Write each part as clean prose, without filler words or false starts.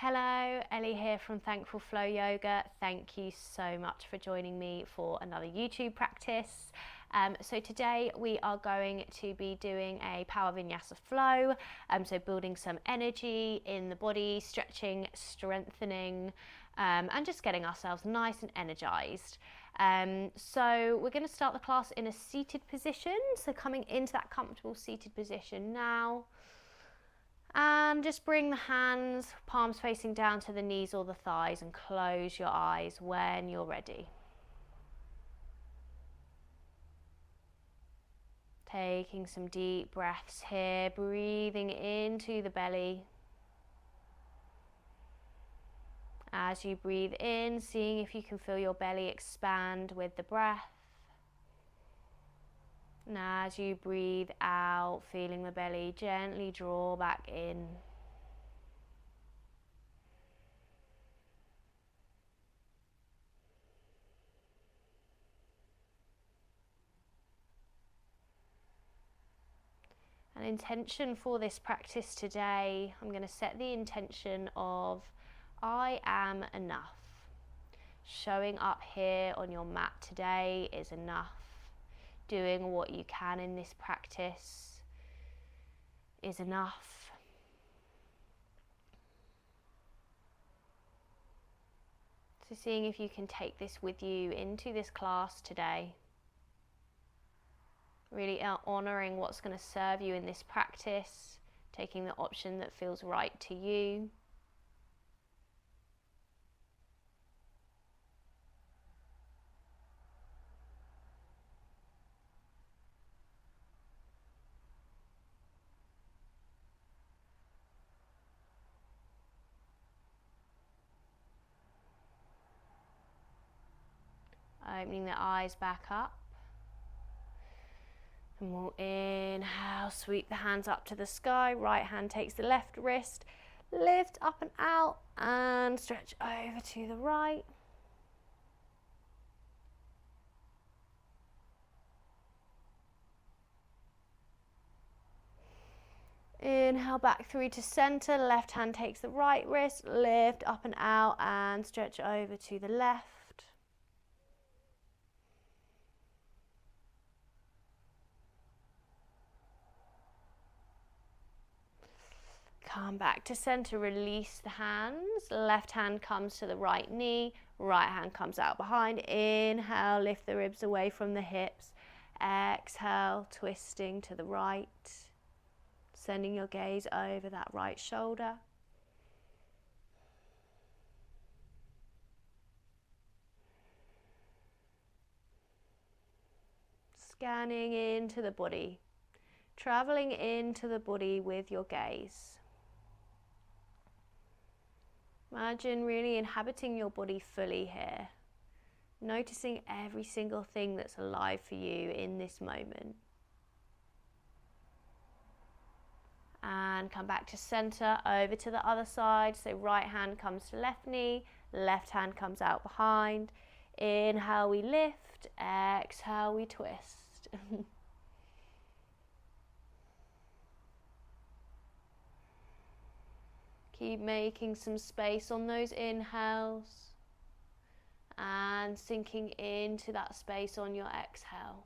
Hello, Elly here from Thankful Flow Yoga. Thank you so much for joining me for another YouTube practice. So today we are going to be doing a Power Vinyasa Flow, so building some energy in the body, stretching, strengthening, and just getting ourselves nice and energized. So we're going to start the class in a seated position, so coming into that comfortable seated position now. And just bring the hands, palms facing down to the knees or the thighs, and close your eyes when you're ready. Taking some deep breaths here, breathing into the belly. As you breathe in, seeing if you can feel your belly expand with the breath. And as you breathe out, feeling the belly gently draw back in. An intention for this practice today, I'm going to set the intention of I am enough. Showing up here on your mat today is enough. Doing what you can in this practice is enough. So seeing if you can take this with you into this class today. Really honouring what's going to serve you in this practice, taking the option that feels right to you. Opening the eyes back up. And we'll inhale, sweep the hands up to the sky. Right hand takes the left wrist. Lift up and out and stretch over to the right. Inhale back through to center. Left hand takes the right wrist. Lift up and out and stretch over to the left. Come back to center, release the hands. Left hand comes to the right knee, right hand comes out behind. Inhale, lift the ribs away from the hips. Exhale, twisting to the right. Sending your gaze over that right shoulder. Scanning into the body, traveling into the body with your gaze. Imagine really inhabiting your body fully here, noticing every single thing that's alive for you in this moment. And come back to center, over to the other side. So right hand comes to left knee, left hand comes out behind. Inhale, we lift. Exhale, we twist. Keep making some space on those inhales and sinking into that space on your exhale.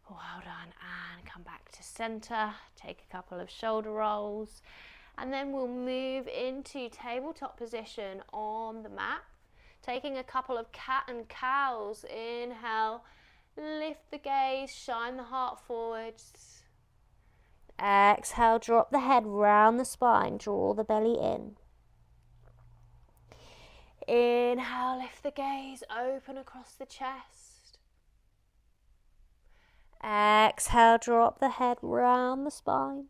Well done, and come back to center. Take a couple of shoulder rolls, and then we'll move into tabletop position on the mat. Taking a couple of cat and cows. Inhale, lift the gaze, shine the heart forwards. Exhale, drop the head round the spine, draw the belly in. Inhale, lift the gaze, open across the chest. Exhale, drop the head round the spine.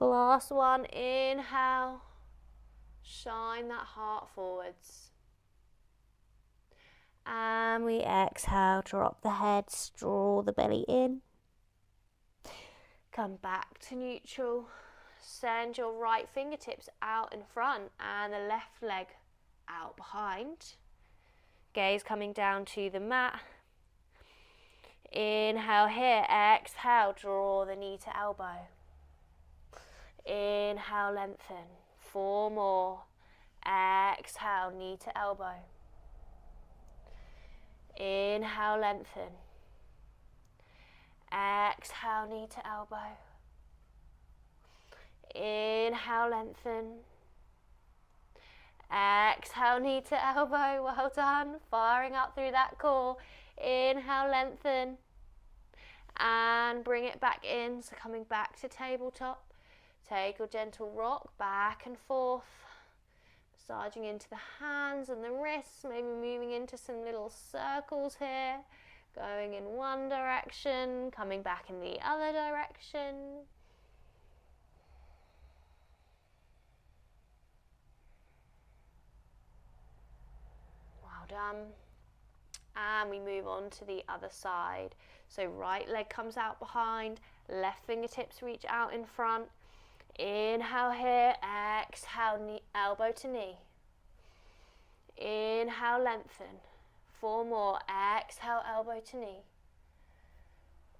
Last one, inhale, shine that heart forwards. And we exhale, drop the head, draw the belly in. Come back to neutral. Send your right fingertips out in front and the left leg out behind. Gaze coming down to the mat. Inhale here, exhale, draw the knee to elbow. Inhale, lengthen. 4 more. Exhale, knee to elbow. Inhale, lengthen. Exhale, knee to elbow. Inhale, lengthen. Exhale, knee to elbow. Well done. Firing up through that core. Inhale, lengthen. And bring it back in. So coming back to tabletop. Take a gentle rock back and forth. Massaging into the hands and the wrists. Maybe moving into some little circles here. Going in one direction. Coming back in the other direction. Well done. And we move on to the other side. So right leg comes out behind. Left fingertips reach out in front. Inhale here, exhale, knee, elbow to knee. Inhale, lengthen. 4 more, exhale, elbow to knee.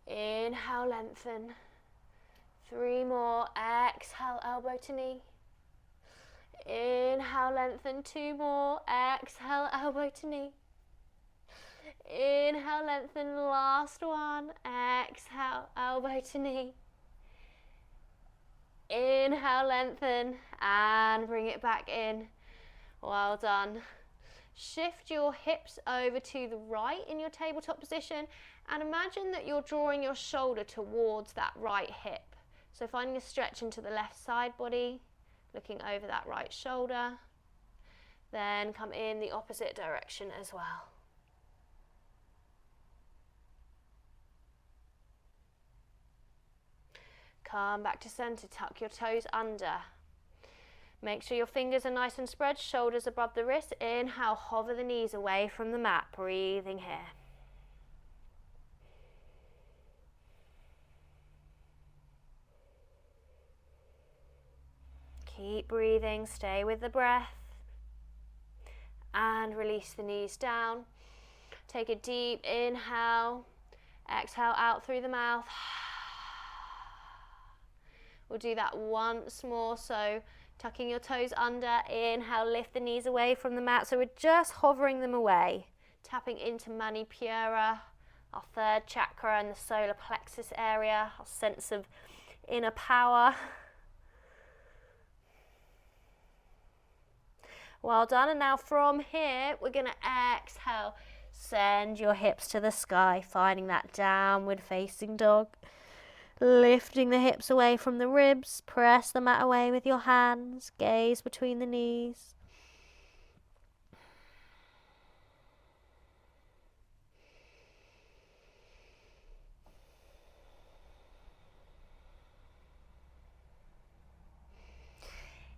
Inhale, lengthen. 3 more, exhale, elbow to knee. Inhale, lengthen. 2 more, exhale, elbow to knee. Inhale, lengthen, last one, exhale, elbow to knee. Inhale, lengthen, and bring it back in. Well done. Shift your hips over to the right in your tabletop position and imagine that you're drawing your shoulder towards that right hip. So finding a stretch into the left side body, looking over that right shoulder, then come in the opposite direction as well. Come back to center, tuck your toes under. Make sure your fingers are nice and spread, shoulders above the wrists. Inhale, hover the knees away from the mat, breathing here. Keep breathing, stay with the breath. And release the knees down. Take a deep inhale, exhale out through the mouth. We'll do that once more, so tucking your toes under, inhale, lift the knees away from the mat. So we're just hovering them away, tapping into Manipura, our third chakra in the solar plexus area, our sense of inner power. Well done, and now from here, we're gonna exhale, send your hips to the sky, finding that downward facing dog. Lifting the hips away from the ribs, press the mat away with your hands, gaze between the knees.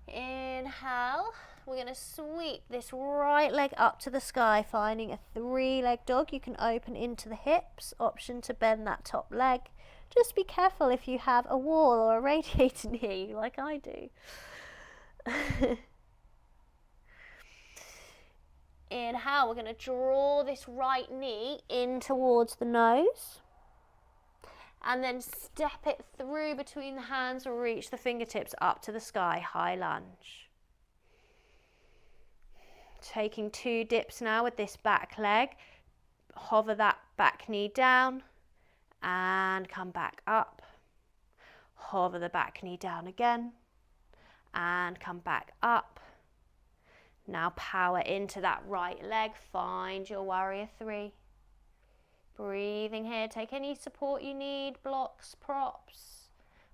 Inhale, we're going to sweep this right leg up to the sky, finding a 3-leg dog. You can open into the hips, option to bend that top leg. Just be careful if you have a wall or a radiator near you, like I do. Inhale, we're going to draw this right knee in towards the nose. And then step it through between the hands, reach the fingertips up to the sky, high lunge. Taking 2 dips now with this back leg. Hover that back knee down. And come back up. Hover the back knee down again and come back up. Now power into that right leg, find your warrior 3. Breathing here, take any support you need, blocks, props.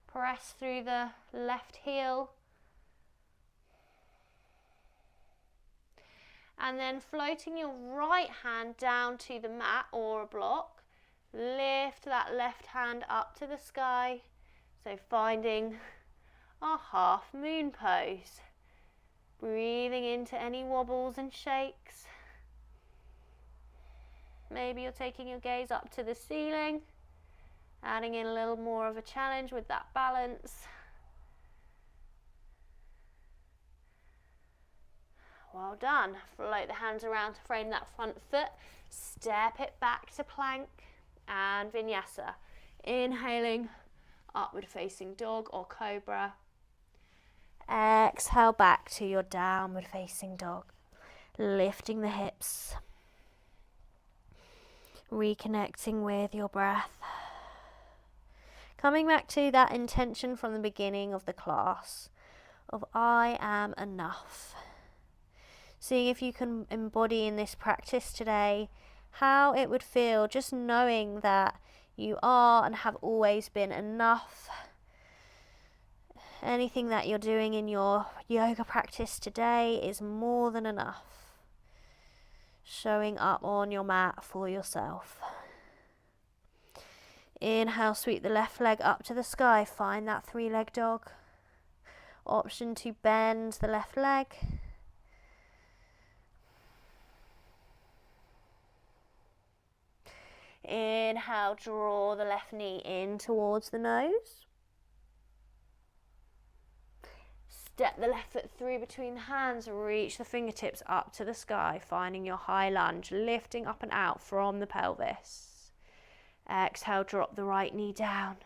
Press through the left heel. And then floating your right hand down to the mat or a block. Lift that left hand up to the sky. So finding our half moon pose. Breathing into any wobbles and shakes. Maybe you're taking your gaze up to the ceiling, adding in a little more of a challenge with that balance. Well done. Float the hands around to frame that front foot. Step it back to plank and vinyasa. Inhaling, upward facing dog or cobra. Exhale back to your downward facing dog. Lifting the hips. Reconnecting with your breath. Coming back to that intention from the beginning of the class of I am enough. Seeing if you can embody in this practice today how it would feel just knowing that you are and have always been enough. Anything that you're doing in your yoga practice today is more than enough. Showing up on your mat for yourself. Inhale, sweep the left leg up to the sky. Find that 3-leg dog. Option to bend the left leg. Inhale, draw the left knee in towards the nose. Step the left foot through between the hands, reach the fingertips up to the sky, finding your high lunge, lifting up and out from the pelvis. Exhale, drop the right knee down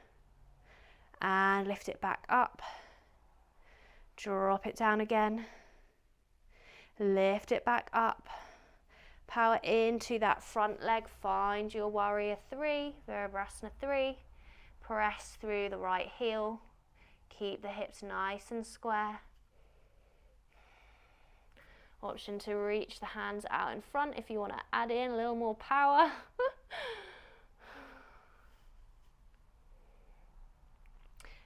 and lift it back up. Drop it down again. Lift it back up. Power into that front leg, find your warrior 3, Virabhadrasana 3. Press through the right heel. Keep the hips nice and square. Option to reach the hands out in front if you want to add in a little more power.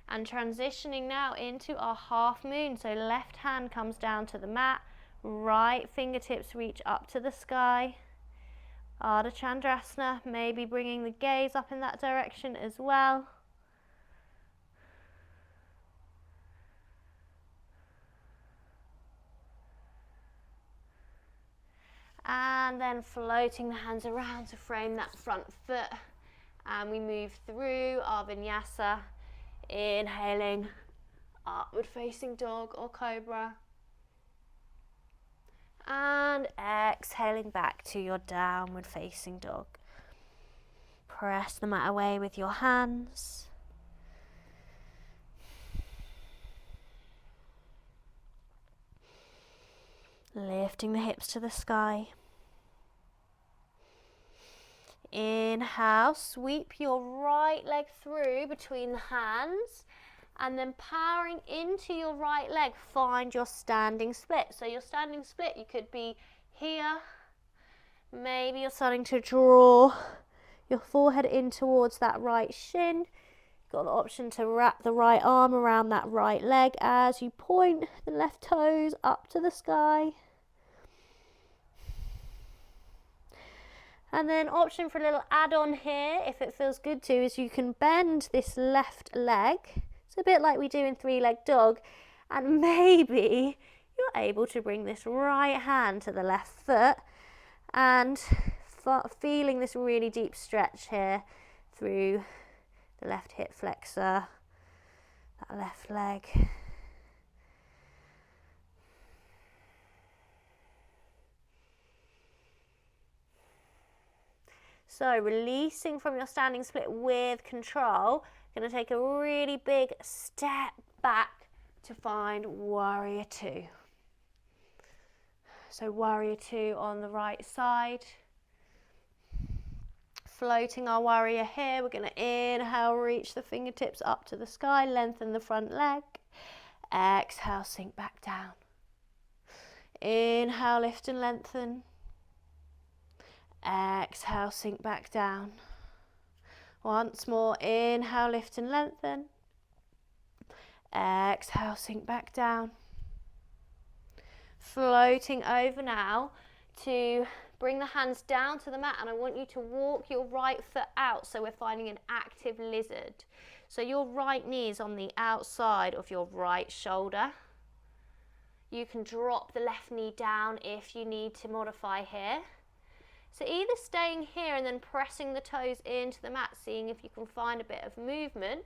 And transitioning now into our half moon. So left hand comes down to the mat, right fingertips reach up to the sky. Ardha Chandrasana, maybe bringing the gaze up in that direction as well. And then floating the hands around to frame that front foot. And we move through our vinyasa. Inhaling, upward facing dog or cobra. And exhaling back to your downward facing dog. Press the mat away with your hands. Lifting the hips to the sky. Inhale, sweep your right leg through between the hands and then powering into your right leg, find your standing split. So your standing split, you could be here. Maybe you're starting to draw your forehead in towards that right shin. Got the option to wrap the right arm around that right leg as you point the left toes up to the sky. And then option for a little add-on here, if it feels good to, is you can bend this left leg. It's a bit like we do in 3-leg dog. And maybe you're able to bring this right hand to the left foot and feeling this really deep stretch here through the left hip flexor, that left leg. So releasing from your standing split with control, going to take a really big step back to find warrior 2. So warrior 2 on the right side. Floating our warrior here, we're going to inhale, reach the fingertips up to the sky, lengthen the front leg. Exhale, sink back down. Inhale, lift and lengthen. Exhale, sink back down. Once more, inhale, lift and lengthen. Exhale, sink back down. Floating over now to bring the hands down to the mat, and I want you to walk your right foot out, so we're finding an active lizard. So your right knee is on the outside of your right shoulder. You can drop the left knee down if you need to modify here. So either staying here and then pressing the toes into the mat, seeing if you can find a bit of movement,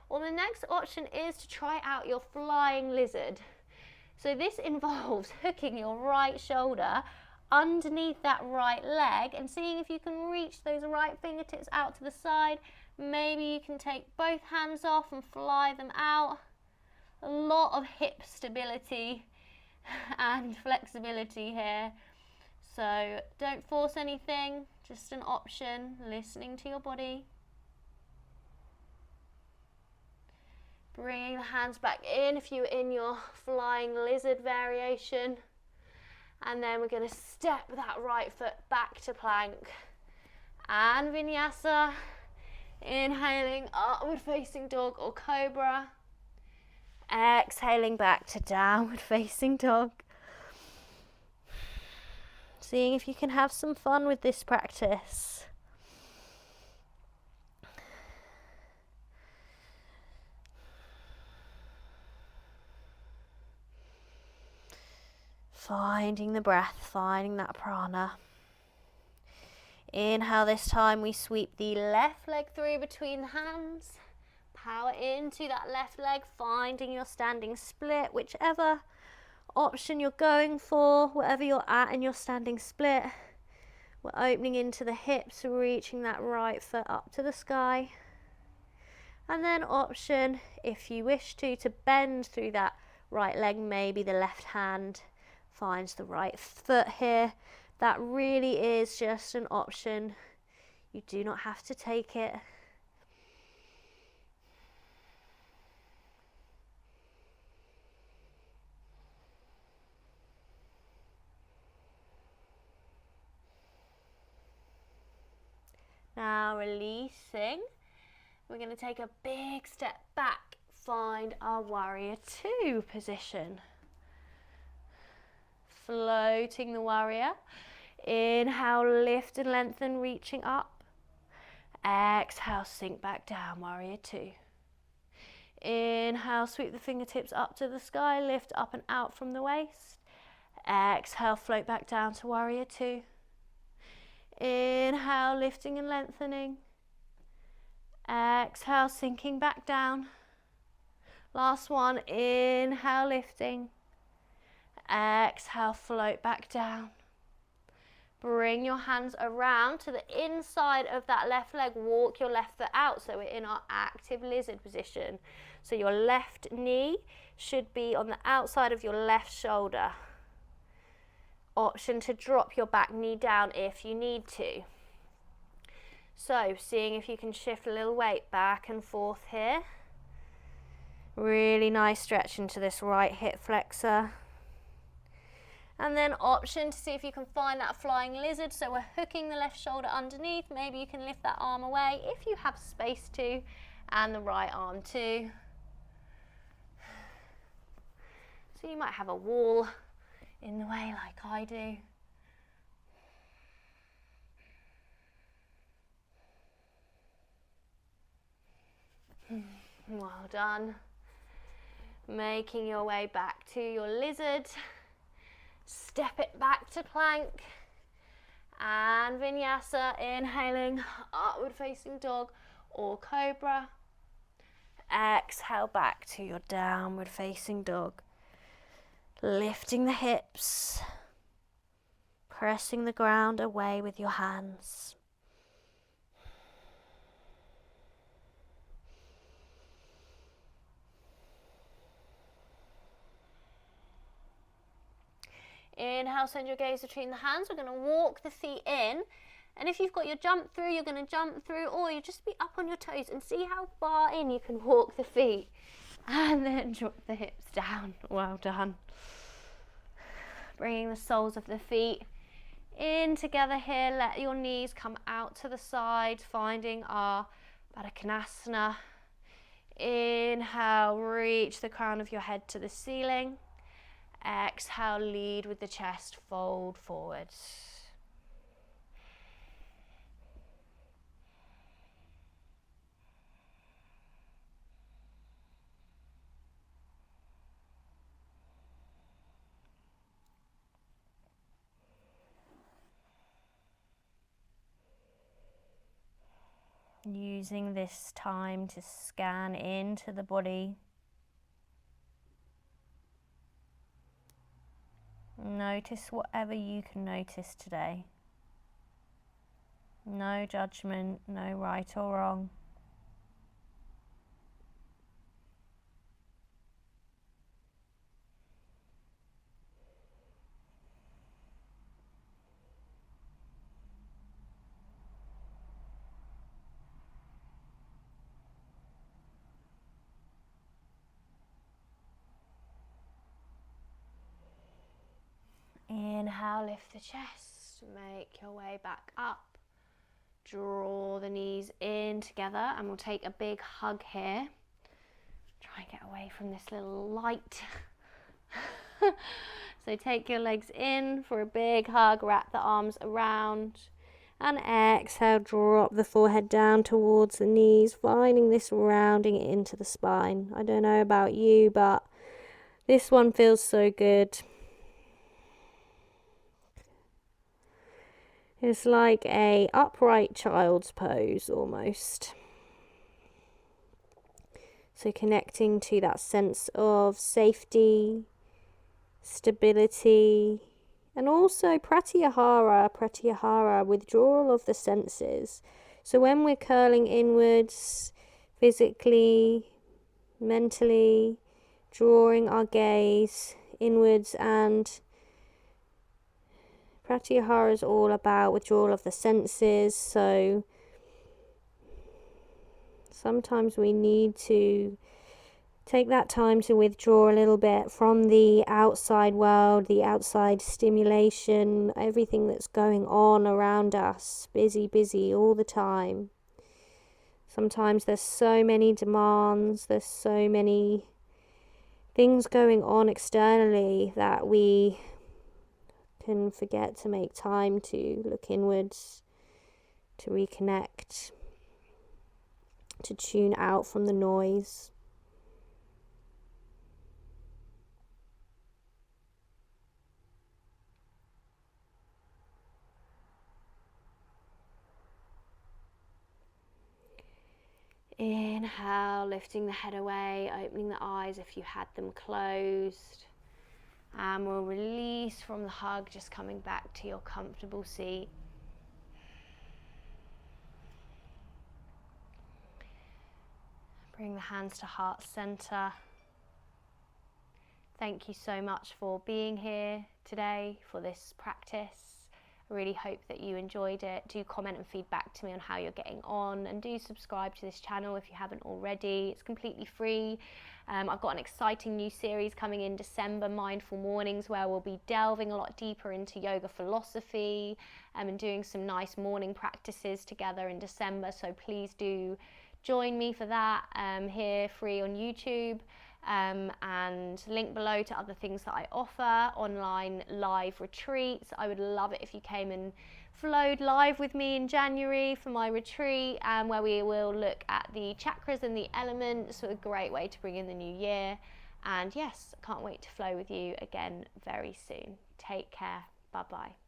or the next option is to try out your flying lizard. So this involves hooking your right shoulder underneath that right leg and seeing if you can reach those right fingertips out to the side. Maybe you can take both hands off and fly them out. A lot of hip stability and flexibility here. So don't force anything, just an option, listening to your body. Bringing the hands back in if you're in your flying lizard variation. And then we're going to step that right foot back to plank. And vinyasa. Inhaling, upward facing dog or cobra. Exhaling back to downward facing dog. Seeing if you can have some fun with this practice. Finding the breath, finding that prana. Inhale, this time we sweep the left leg through between the hands. Power into that left leg, finding your standing split, whichever option you're going for, wherever you're at in your standing split. We're opening into the hips, reaching that right foot up to the sky. And then option, if you wish to bend through that right leg, maybe the left hand finds the right foot here. That really is just an option. You do not have to take it. Now releasing, we're going to take a big step back, find our warrior two position. Floating the warrior. Inhale, lift and lengthen, reaching up. Exhale, sink back down, warrior two. Inhale, sweep the fingertips up to the sky, lift up and out from the waist. Exhale, float back down to warrior two. Inhale, lifting and lengthening. Exhale, sinking back down. Last one, inhale, lifting. Exhale, float back down. Bring your hands around to the inside of that left leg. Walk your left foot out, so we're in our active lizard position. So your left knee should be on the outside of your left shoulder. Option to drop your back knee down if you need to. So seeing if you can shift a little weight back and forth here. Really nice stretch into this right hip flexor. And then option to see if you can find that flying lizard. So we're hooking the left shoulder underneath. Maybe you can lift that arm away if you have space to, and the right arm too. So you might have a wall in the way like I do. Well done. Making your way back to your lizard. Step it back to plank. And vinyasa, inhaling, upward facing dog or cobra. Exhale back to your downward facing dog. Lifting the hips, pressing the ground away with your hands. Inhale, send your gaze between the hands. We're going to walk the feet in. And if you've got your jump through, you're going to jump through, or you just be up on your toes and see how far in you can walk the feet. And then drop the hips down. Well done. Bringing the soles of the feet in together here. Let your knees come out to the side, finding our Baddha Konasana. Inhale, reach the crown of your head to the ceiling. Exhale, lead with the chest, fold forwards. Using this time to scan into the body. Notice whatever you can notice today. No judgment, no right or wrong. Inhale, lift the chest, make your way back up. Draw the knees in together, and we'll take a big hug here. Try and get away from this little light. So take your legs in for a big hug, wrap the arms around, and exhale, drop the forehead down towards the knees, finding this rounding into the spine. I don't know about you, but this one feels so good. It's like a upright child's pose almost. So connecting to that sense of safety, stability, and also pratyahara, withdrawal of the senses. So when we're curling inwards, physically, mentally, drawing our gaze inwards, and pratyahara is all about withdrawal of the senses. So sometimes we need to take that time to withdraw a little bit from the outside world, the outside stimulation, everything that's going on around us. Busy all the time. Sometimes there's so many demands, there's so many things going on externally that we can forget to make time to look inwards, to reconnect, to tune out from the noise. Inhale, lifting the head away, opening the eyes if you had them closed. And we'll release from the hug, just coming back to your comfortable seat. Bring the hands to heart center. Thank you so much for being here today for this practice. I really hope that you enjoyed it. Do comment and feedback to me on how you're getting on, and do subscribe to this channel if you haven't already. It's completely free. I've got an exciting new series coming in December, Mindful Mornings, where we'll be delving a lot deeper into yoga philosophy and doing some nice morning practices together in December. So please do join me for that here free on YouTube. And link below to other things that I offer, online live retreats. I would love it if you came and flowed live with me in January for my retreat, where we will look at the chakras and the elements. So a great way to bring in the new year. And yes, can't wait to flow with you again very soon. Take care. Bye bye.